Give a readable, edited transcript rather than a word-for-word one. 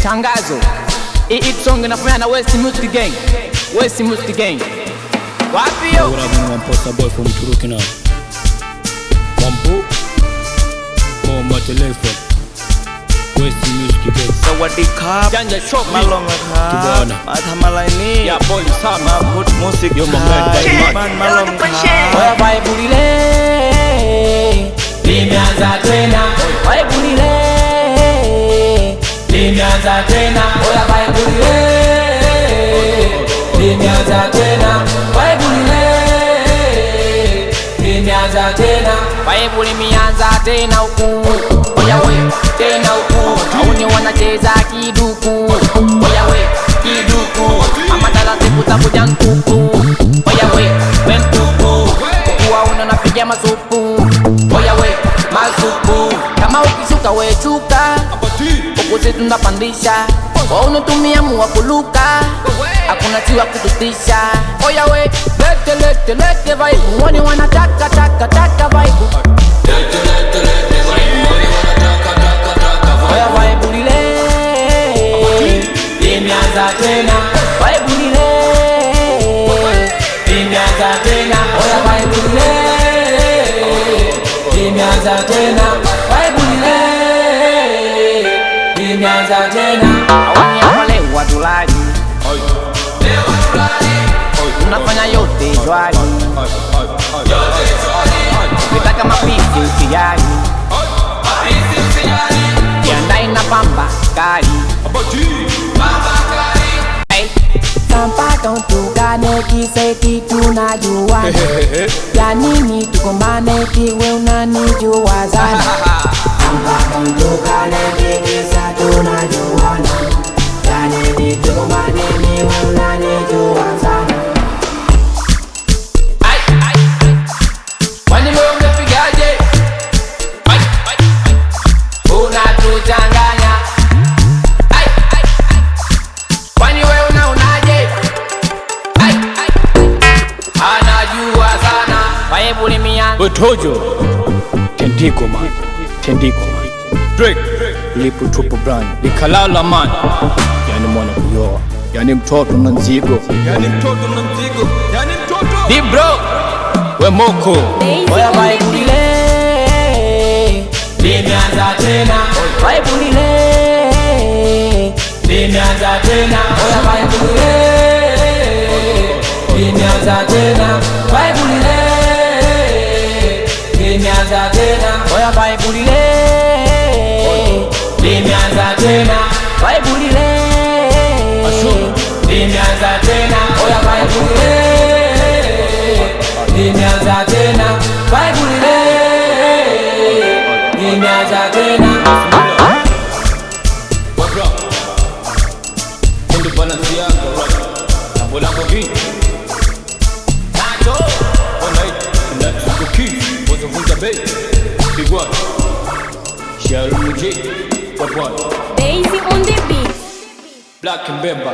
Tangazo. Hii song inafanya na West Music Gang. West Music Gang. Wapi yo? One poster boy from Turuki now. Wampo. More telephone. West Music Gang. Sawadi Cup. Janja shop Malong Cup. Athamala ini. Ya boy sama good music. Yo Man Malong Cup. Oya vai bulile. Limeanza tena. Oya bulile. Limeanza tena. Oya vai bulile. Limeanza tena. Vai bulile. Limeanza tena. Vai bulile mianza tena huku. Oya we tena huku. Auni wanacheza kiduku. Oya we kiduku. Ama taratibu za kuja ntuku. Oya we wentuku. Kukuwa unanapiga masupu. Oya we masupu. Kama ukishuka we chuka. Ukuzi tunapandisha. Unatumia muwa kuluka. Hakuna tiwa kututisha. Oya we lete vibe. Wani wanataka taka vibe. Oya vibe lile. Limeanza tena. Vibe lile. Limeanza tena. Oya vibe lile. Limeanza tena. Vibe lile. Limeanza tena. Awani hapa leo watulaji. Tunafanya yote shwari. Ukitaka mapisi usijali. Kiandai na pamba kali. Sampaka utukane kiseti tunajuana. Ya nini tukombane kiwe unanijua sana. Sampaka utukane kiseti tunajuana. Ya nini tukombane kiwe unanijua sana. Kwani wewe umepigaje? Unatuchanganya. Kwani wewe unaonaje? Anajua sana. Vibe limia. Botojo. Tendiko man. Drake. Lipo tupo brand. Likalala man. Yani mwana kuyoa. Yani mtoto na mzigo. Di bro. We moko. Oya vibe lile. Limeanza tena. Vibe lile. Limeanza tena. Oya vibe lile. Limeanza tena. Vibe lile. Limeanza tena. Oya vibe lile. Limeanza tena. Vibe lile. Limeanza tena. Oya vibe lile. Limeanza tena. Vibe lile. Limeanza tena. Wabra. Endo balance yako right. Bola mogi. Nacho. One night. That's the key. Was a winter bay. Big one. Sharon J. What one? Daisy on the beat. Black and Bemba.